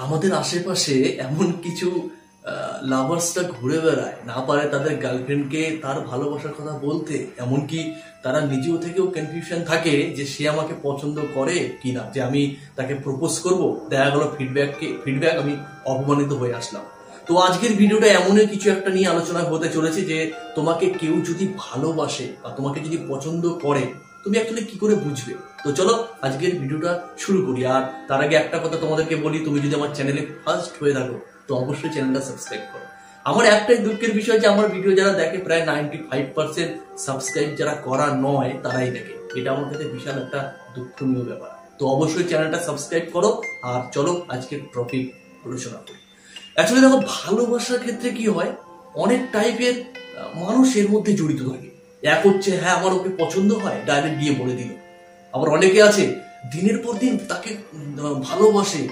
আমাদের আশেপাশে এমন কিছু লাভার্সরা ঘুরে বেড়ায়, না পারে তাদের গার্লফ্রেন্ডকে তার ভালোবাসার কথা বলতে, এমনকি তারা নিজেও থেকেও কনফিউশন থাকে যে সে আমাকে পছন্দ করে কিনা, যে আমি তাকে প্রপোজ করব। দেখা গেল ফিডব্যাক আমি অপমানিত হয়ে আসলাম। তো আজকের ভিডিওটা এমনই কিছু একটা নিয়ে আলোচনা হতে চলেছে যে তোমাকে কেউ যদি ভালোবাসে বা তোমাকে যদি পছন্দ করে, তুমি অ্যাকচুয়ালি কি করে বুঝবে। তো চলো আজকের ভিডিওটা শুরু করি। আর তার আগে একটা কথা তোমাদেরকে বলি, তুমি যদি আমার চ্যানেলে ফার্স্ট হয়ে থাকো তো অবশ্যই চ্যানেলটা সাবস্ক্রাইব করো। আমার একটাই দুঃখের বিষয় যে আমার ভিডিও যারা দেখে প্রায় 95% সাবস্ক্রাইব যারা করা নয় তারাই দেখে। এটা আমার কাছে বিশাল একটা দুঃখনীয় ব্যাপার। তো অবশ্যই চ্যানেলটা সাবস্ক্রাইব করো। আর চলো আজকের টপিক আলোচনা করি। অ্যাকচুয়ালি দেখো, ভালোবাসার ক্ষেত্রে কি হয়, অনেক টাইপের মানুষ এর মধ্যে জড়িত থাকে। এক হচ্ছে হ্যাঁ আমার ওকে পছন্দ হয়, ডাইরেক্ট গিয়ে বলে দিল। আবার অনেকে আছে দিনের পর দিন তাকে ভালোবাসে,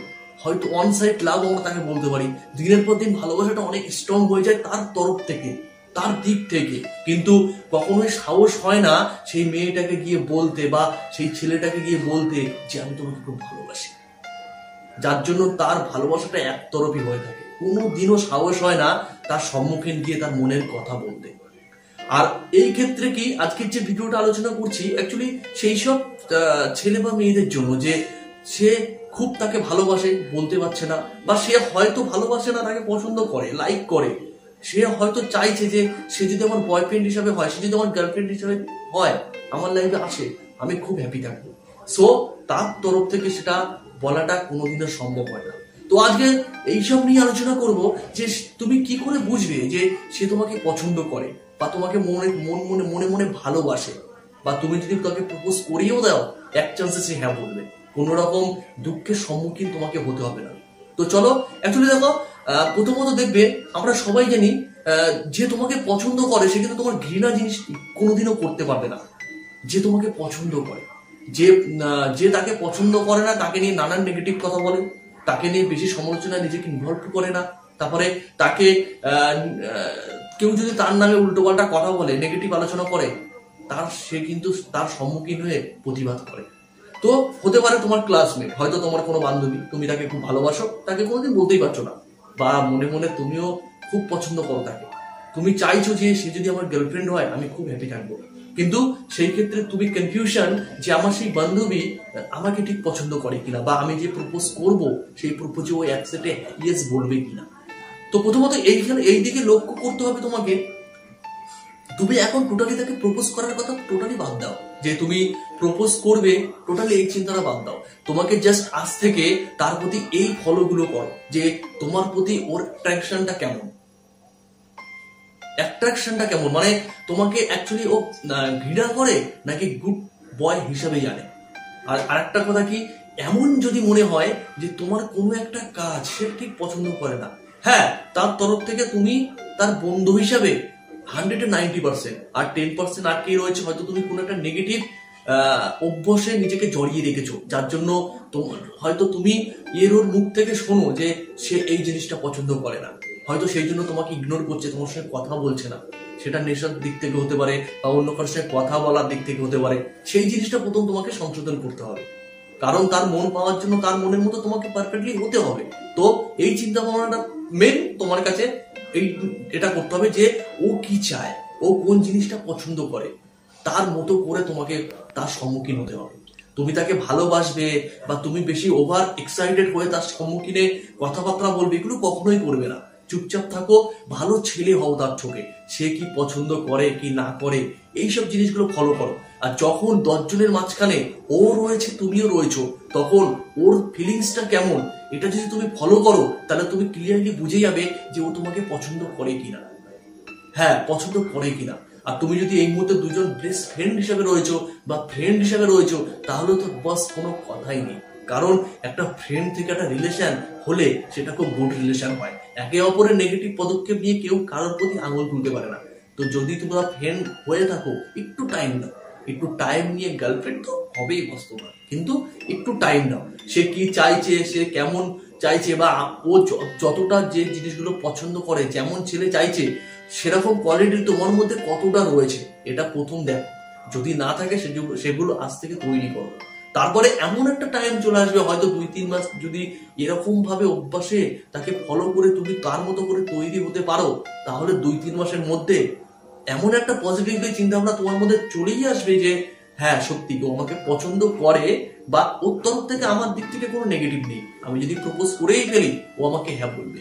হয়তো অন সাইড লাভ আমরা তাকে বলতে পারি। দিনের পর দিন ভালোবাসাটা অনেক স্ট্রং হয়ে যায় তার তরফ থেকে, তার দিক থেকে, কিন্তু কখনোই সাহস হয় না সেই মেয়েটাকে গিয়ে বলতে বা সেই ছেলেটাকে গিয়ে বলতে যে আমি তোমাকে খুব ভালোবাসি। যার জন্য তার ভালোবাসাটা একতরফই হয়ে থাকে, কোনোদিনও সাহস হয় না তার সম্মুখীন গিয়ে তার মনের কথা বলতে। আর এই ক্ষেত্রে কি আজকের যে ভিডিওটা আলোচনা করছি অ্যাকচুয়ালি সেই সব ছেলে বা মেয়েদের জন্য, যে সে খুব তাকে ভালোবাসে বলতে পারছে না, বা সে হয়তো ভালোবাসে না, তাকে পছন্দ করে, লাইক করে, সে হয়তো চাইছে যে সে যদি আমার বয়ফ্রেন্ড হিসাবে হয়, সে যদি আমার গার্লফ্রেন্ড হিসাবে হয়, আমার লাইফে আসে, আমি খুব হ্যাপি থাকবো। সো তার তরফ থেকে সেটা বলাটা কোনোদিনও সম্ভব হয় না। তো আজকে এইসব নিয়ে আলোচনা করব যে তুমি কি করে বুঝবে যে সে তোমাকে পছন্দ করে বা তোমাকে মনে মনে ভালোবাসে, বা তুমি যদি তাকে প্রপোজ করিয়েও দাও এক চান্সে সে হ্যাঁ বলবে, কোনো রকম দুঃখের সম্মুখীন তোমাকে হতে হবে না। তো চলো অ্যাকচুয়ালি দেখো, প্রথমত দেখবে আমরা সবাই জানি যে তোমাকে পছন্দ করে সে কিন্তু তোমার ঘৃণা জিনিস কোনোদিনও করতে পারবে না। যে তোমাকে পছন্দ করে, যে তাকে পছন্দ করে না তাকে নিয়ে নানান নেগেটিভ কথা বলে, তাকে নিয়ে বেশি সমালোচনায় নিজেকে ইনভলভ করে না, তারপরে তাকে কেউ যদি তার নামে উল্টোপাল্টা কথা বলে, নেগেটিভ আলোচনা করে, সে কিন্তু তার সম্মুখীন হয়ে প্রতিবাদ করে। তো হতে পারে তোমার ক্লাসমেট, হয়তো তোমার কোনো বান্ধবী, তুমি তাকে খুব ভালোবাসো, তাকে কোনোদিন বলতেই পারছো না, বা মনে মনে তুমিও খুব পছন্দ করো তাকে, তুমি চাইছো যে সে যদি আমার গার্লফ্রেন্ড হয় আমি খুব হ্যাপি থাকবো, কিন্তু সেই ক্ষেত্রে তুমি কনফিউশন যে আমার সেই বান্ধবী আমাকে ঠিক পছন্দ করে কিনা, বা আমি যে প্রপোজ করব সেই প্রপোজে ওই অ্যাকসেপ্টে ইয়েস বলবে কিনা। তো প্রথমত এই দিকে লক্ষ্য করতে হবে তোমাকে। তুমি এখন টোটালি তাকে প্রপোজ করার কথা টোটালি বাদ দাও, যে তুমি প্রপোজ করবে, টোটালি এই চিন্তাটা বাদ দাও। তোমাকে জাস্ট আজ থেকে তার প্রতি এই ফলোগুলো করো, যে তোমার প্রতি ওর অ্যাট্রাকশনটা কেমন, মানে তোমাকে অ্যাকচুয়ালি ও ঘৃণা করে নাকি গুড বয় হিসাবে জানে। আর আরেকটা কথা কি, এমন যদি মনে হয় যে তোমার কোনো একটা কাজ সে ঠিক পছন্দ করে না, হ্যাঁ তার তরফ থেকে তুমি তার বন্ধু হিসাবে 190%, আর 10% আটকে রয়েছে হয়তো তুমি কোনো একটা নেগেটিভ অভ্যাসে নিজেকে জড়িয়ে রেখেছো, যার জন্য হয়তো তুমি ওর মুখ থেকে শোনো যে সে এই জিনিসটা পছন্দ করে না, হয়তো সেই জন্য তোমাকে ইগনোর করছে, তোমার সঙ্গে কথা বলছে না। সেটা নেশার দিক থেকে হতে পারে বা অন্য কারোর সঙ্গে কথা বলার দিক থেকে হতে পারে। সেই জিনিসটা প্রথম তোমাকে সংশোধন করতে হবে, কারণ তার মন পাওয়ার জন্য তার মনের মতো তোমাকে পারফেক্টলি হতে হবে। তো এই চিন্তা ভাবনাটা মেন তোমার কাছে এটা করতে হবে যে ও কি চায়, ও কোন জিনিসটা পছন্দ করে, তার মতো করে তোমাকে তার সম্মুখীন হতে হবে। তুমি তাকে ভালোবাসবে বা তুমি বেশি ওভার এক্সাইটেড হয়ে তার সম্মুখীনে কথাবার্তা বলবে, এগুলো কখনোই করবে না। চুপচাপ থাকো, ভালো ছেলে হও তার চোখে, সে কি পছন্দ করে কি না করে এইসব জিনিসগুলো ফলো করো। আর যখন 10 জনের মাঝখানে ও রয়েছে তুমিও রয়েছো, তখন ওর ফিলিংসটা কেমন এটা যদি তুমি ফলো করো, তাহলে তুমি ক্লিয়ারলি বুঝে যাবে যে ও তোমাকে পছন্দ করে কিনা, হ্যাঁ পছন্দ করে কিনা। আর তুমি যদি এই মুহূর্তে দুজন বেস্ট ফ্রেন্ড হিসেবে রয়েছো বা ফ্রেন্ড হিসেবে রয়েছো, তাহলে তো বস কোনো কথাই নেই। কারণ একটা ফ্রেন্ড থেকে একটা রিলেশন হলে সেটা খুব গুড রিলেশন হয়, একে অপরের নেগেটিভ পদক্ষেপ নিয়ে কেউ কারোর প্রতি আঙুল তুলতে পারে না। তো যদি তোমরা ফ্রেন্ড হয়ে থাকো, একটু টাইম দাও, একটু টাইম নিয়ে, গার্লফ্রেন্ড তো হবেই বস্তু না, কিন্তু একটু টাইম দাও, সে কি চাইছে, সে কেমন চাইছে, বা ও যতটা যে জিনিসগুলো পছন্দ করে, যেমন ছেলে চাইছে সেরকম কোয়ালিটি তোমার মধ্যে কতটা রয়েছে, এটা প্রথম দেখো। যদি না থাকে সেগুলো আজ থেকে তৈরি করো, তারপরে এমন একটা টাইম চলে আসবে, হয়তো 2-3 মাস যদি এরকম ভাবে অভ্যাসে তাকে ফলো করে তুমি তার মতো করে তৈরি হতে পারো, তাহলে 2-3 মাসের মধ্যে এমন একটা পজিটিভ চিন্তা ভাবনা তোমার মধ্যে চলেই আসবে যে হ্যাঁ সত্যি ও আমাকে পছন্দ করে, বা ওর তরফ থেকে আমার দিক থেকে কোনো নেগেটিভ নেই, আমি যদি প্রপোজ করেই ফেলি ও আমাকে হ্যাঁ বলবে।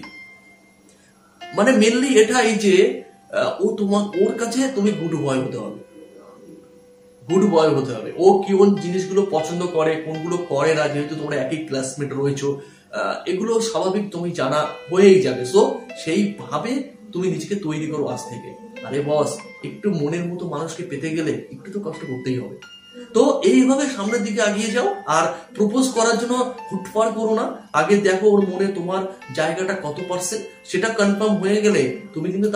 মানে মেনলি এটাই যে ওর কাছে তুমি গুড বয় হতে হবে, গুড বয় হতে হবে। ও কোন জিনিসগুলো পছন্দ করে, কোনগুলো করে না, যেহেতু তোমরা একই ক্লাসমেট রয়েছো, এগুলো স্বাভাবিক তুমি জানা হয়েই যাবে। সো সেইভাবে তুমি নিজেকে তৈরি করো আজ থেকে। আরে বস, একটু মনের মতো মানুষকে পেতে গেলে একটু তো কষ্ট করতেই হবে। তো এইভাবে সামনের দিকে এগিয়ে যাও, আর প্রপোজ করার জন্য হুটফাট করো না। আগে দেখো ওর মনে তোমার জায়গাটা কত পার্সেন্ট, সেটা কনফার্ম হয়ে গেলে তুমি কিন্তু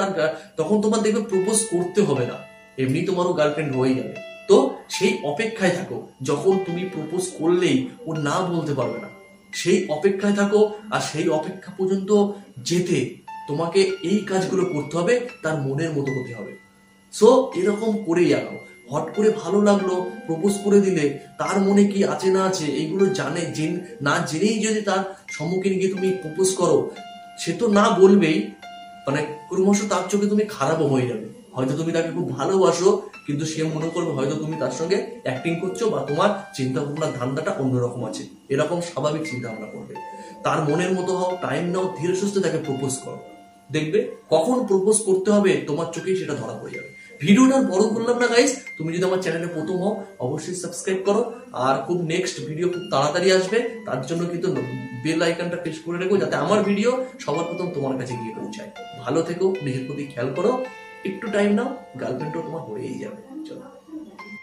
তখন তোমার দেখবে প্রপোজ করতে হবে না, এমনি তোমারও গার্লফ্রেন্ড হয়ে যাবে। তো সেই অপেক্ষায় থাকো, যখন তুমি প্রপোজ করলেই ও না বলতে পারবে না, সেই অপেক্ষায় থাকো। আর সেই অপেক্ষা পর্যন্ত যেতে তোমাকে এই কাজগুলো করতে হবে, তার মনের মতো হতে হবে। সো এরকম করেই আগাও। হট করে ভালো লাগলো, প্রপোজ করে দিলে তার মনে কি আছে না আছে এইগুলো না জেনেই যদি তার সম্মুখীন গিয়ে তুমি প্রপোজ করো, সে তো না বলবেই, মানে ক্রমশ তার চোখে তুমি খারাপও হয়ে যাবে। হয়তো তুমি তাকে খুব ভালোবাসো, কিন্তু সে মনে করবে হয়তো তুমি তার সঙ্গে অ্যাক্টিং করছো, বা তোমার চিন্তা ভাবনার ধান্দাটা অন্যরকম আছে, এরকম স্বাভাবিক চিন্তা ভাবনা করবে। তার মনের মতো হও, টাইম নাও, ধীরে সুস্থে তাকে প্রপোজ করো। দেখবে কখন প্রপোজ করতে হবে তোমার চোখেই সেটা ধরা পড়ে যাবে। ভিডিওটা বড় করলাম না গাইস, তুমি যদি আমার চ্যানেলে প্রথম হও অবশ্যই সাবস্ক্রাইব করো, আর খুব নেক্সট ভিডিও খুব তাড়াতাড়ি আসবে, তার জন্য কিন্তু বেল আইকনটা প্রেস করে রেখো, যাতে আমার ভিডিও সবার প্রথম তোমার কাছে গিয়ে পৌঁছায়। ভালো থেকো, নিজের প্রতি খেয়াল করো, একটু টাইম নাও, গার্লফ্রেন্ডও তোমার হয়েই যাবে। চলো।